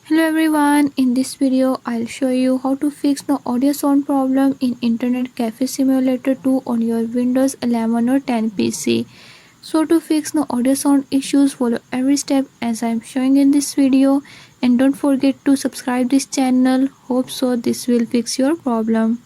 Hello everyone, in this video I'll show you how to fix the audio sound problem in Internet Cafe Simulator 2 on your Windows 11 or 10 PC. So to fix the audio sound issues, follow every step as I'm showing in this video, and don't forget to subscribe this channel. Hope so this will fix your problem.